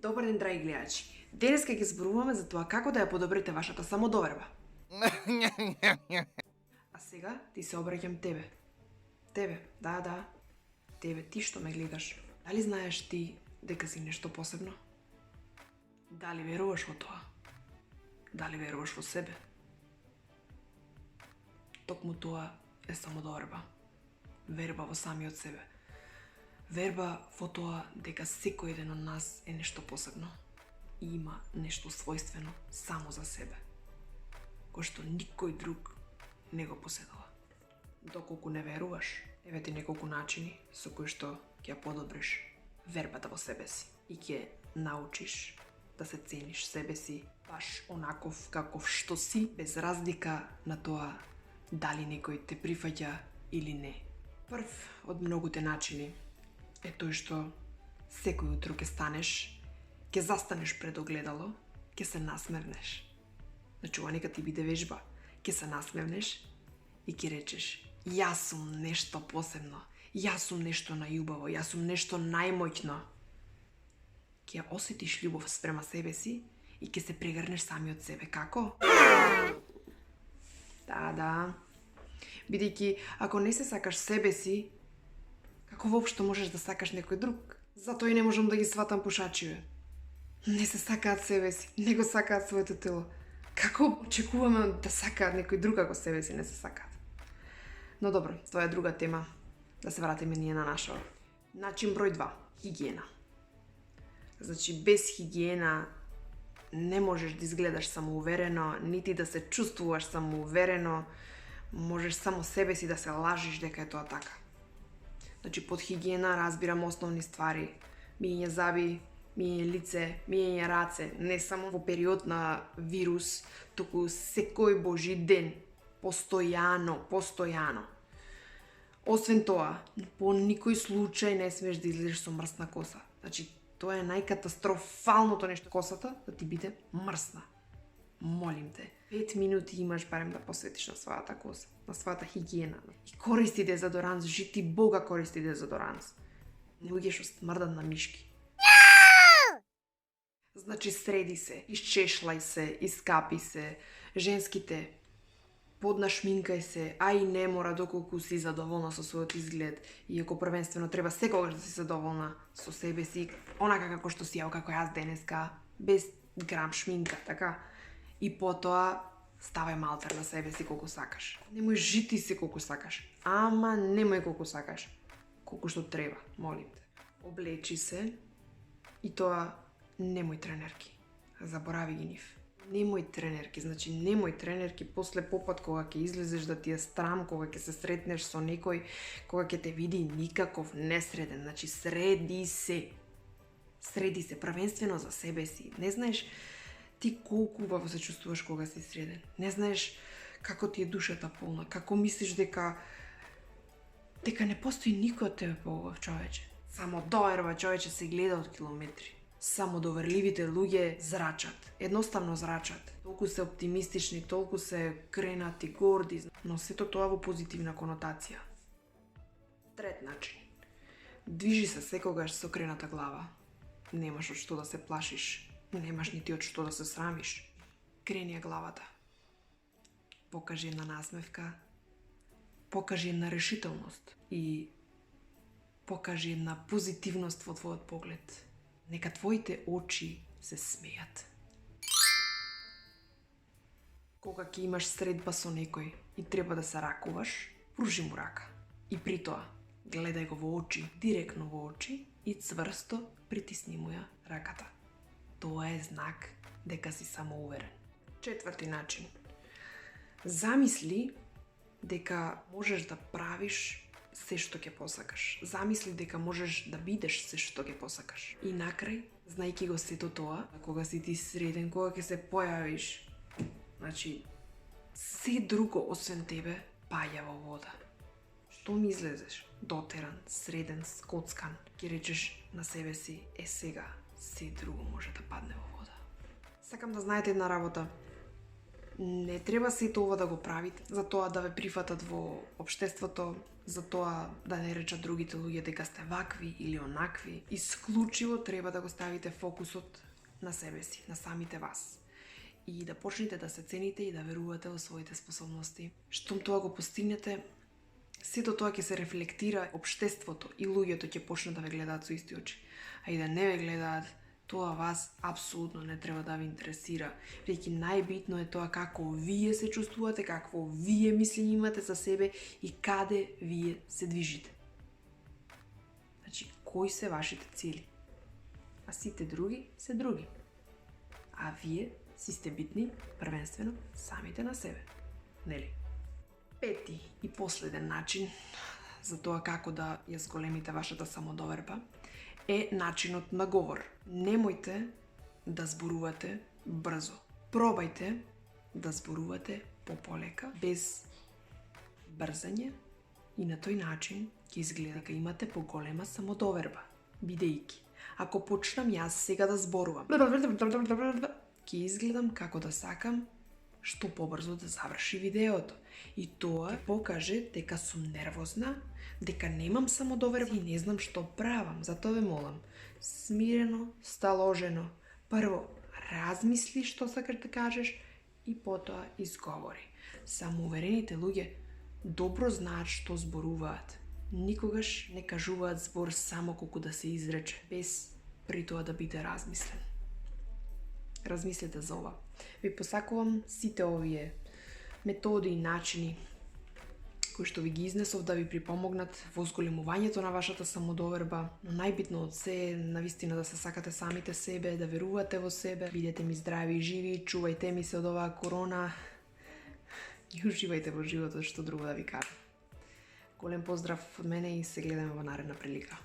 Добар ден, драги гледачи. Денеска ќе зборуваме за тоа како да ја подобрите вашата самодоверба. А сега ти се обраќам тебе. Тебе, да. Тебе, ти што ме гледаш. Дали знаеш ти дека си нешто посебно? Дали веруваш во тоа? Дали веруваш во себе? Токму тоа е самодоверба. Верба во самиот себе. Верба во тоа дека секој еден од нас е нешто посебно и има нешто својствено само за себе, кој што никој друг не го поседува. Доколку не веруваш, еве ти неколку начини со кои што ќе ја подобриш вербата во себе си и ќе научиш да се цениш себе си баш онаков каков што си, без разлика на тоа дали некој те прифаќа или не. Прв од многуте начини е тој што секој утро ќе станеш, ќе застанеш пред огледало, ќе се насмевнеш. Значи, ова нека ти биде вежба. Ќе се насмевнеш и ќе речеш: јас сум нешто посебно, јас сум нешто најубаво, јас сум нешто најмоќно. Ќе осетиш љубов спрема себе си и ќе се прегрнеш самиот себе. Како? Да. Бидејќи, ако не се сакаш себе си, како воопшто можеш да сакаш некој друг? Затоа и не можам да ги сватам пушачиве. Не се сакаат себе си, не го сакаат своето тело. Како очекуваме да сакаат некој друг ако себе си не се сакаат? Но добро, тоа е друга тема. Да се вратиме ние на нашо. Начин број 2. Хигиена. Значи, без хигиена не можеш да изгледаш самоуверено, нити да се чувствуваш самоуверено, можеш само себе си да се лажиш дека е тоа така. Значи, под хигиена разбирам основни ствари. Миење заби, миење лице, миење раце, не само во период на вирус, туку секој божи ден, постојано. Освен тоа, по никој случај не смеш да излезеш со мрсна коса. Значи, тоа е најкатастрофалното нешто, косата да ти биде мрсна. Молим те, 5 минути имаш барем да посветиш на својата коса, на својата хигиена. И користи дезодоранс, жити Бога користи дезодоранс. Не уѓеш смрдат на мишки. Значи, среди се, исчешлај се, искапи се, женските, поднашминкај се, а и не мора доколку си задоволна со својот изглед, иако првенствено треба секогаш да си задоволна со себе си, онака како што си, како јас денеска, без грам шминка, така? И потоа ставај малтер на себе си колку сакаш. Немој жити се колку сакаш, ама немој колку сакаш, колку што треба, молим те. Облечи се и тоа немој тренерки. Заборави ги нив. Немој тренерки, значи немој тренерки после попат кога ќе излезеш да ти е страм, кога ќе се сретнеш со некој, кога ќе те види никаков несреден, значи среди се. Среди се првенствено за себе си. Не знаеш ти колку убаво се чувствуваш кога си среден. Не знаеш како ти е душата полна, како мислиш дека не постои никој од тебе поубав, човече. Само доверба, човече, се гледа од километри. Само доверливите луѓе зрачат, едноставно зрачат. Толку се оптимистични, толку се кренати, горди, но сето тоа во позитивна конотација. Трет начин. Движи се секогаш со крената глава. Немаш од што да се плашиш, немаш нити од што да се срамиш. Крени ја главата. Покажи една насмевка, покажи една решителност и покажи една позитивност во твојот поглед. Нека твоите очи се смејат. Кога ќе имаш средба со некој и треба да се ракуваш, пружи му рака. И при тоа, гледај го во очи, директно во очи и цврсто притисни му ја раката. Тоа е знак дека си самоуверен. Четврти начин. Замисли дека можеш да правиш се што ќе посакаш. Замисли дека можеш да бидеш се што ќе посакаш. И накрај, знајки го сето тоа, кога си ти среден, кога ќе се појавиш, значи, се друго освен тебе паѓа во вода. Што ми излезеш? Дотеран, среден, скоцкан, ќе речеш на себе си: е сега, се друго може да падне во вода. Сакам да знаете една работа. Не треба сето ова да го правите, за тоа да ве прифатат во општеството, за тоа да не речат другите луѓе дека сте вакви или онакви. Исклучиво треба да го ставите фокусот на себе си, на самите вас. И да почнете да се цените и да верувате во своите способности. Штом тоа го постигнете, сето тоа ќе се рефлектира, општеството и луѓето ќе почнат да ве гледаат со исти очи. А и да не ве гледаат, тоа вас апсолутно не треба да ве интересира. Веќе најбитно е тоа како вие се чувствувате, какво вие мислење имате за себе и каде вие се движите. Значи, кои се вашите цели? А сите други се други. А вие си сте битни првенствено самите на себе. Нели? Пети и последен начин за тоа како да ја зголемите вашата самодоверба е начинот на говор. Немојте да зборувате брзо. Пробајте да зборувате пополека, без брзање и на тој начин ќе изгледа дека имате поголема самодоверба. Бидејќи, ако почнам јас сега да зборувам, ќе изгледам како да сакам што побрзо да заврши видеото. И тоа покаже дека сум нервозна, дека немам самодоверба и не знам што правам. Затоа ве молам, смирено, сталожено. Прво, размисли што сакаш да кажеш и потоа изговори. Самоуверените луѓе добро знаат што зборуваат. Никогаш не кажуваат збор само колку да се изрече, без при тоа да биде размислен. Размислете за ова. Ви посакувам сите овие методи и начини кои што ви ги изнесов да ви припомогнат во зголемувањето на вашата самодоверба, но најбитно од се е навистина да се сакате самите себе, да верувате во себе, бидете ми здрави и живи, чувајте ми се од оваа корона и уживајте во животот, што друго да ви кажам. Голем поздрав од мене и се гледаме во наредна прилика.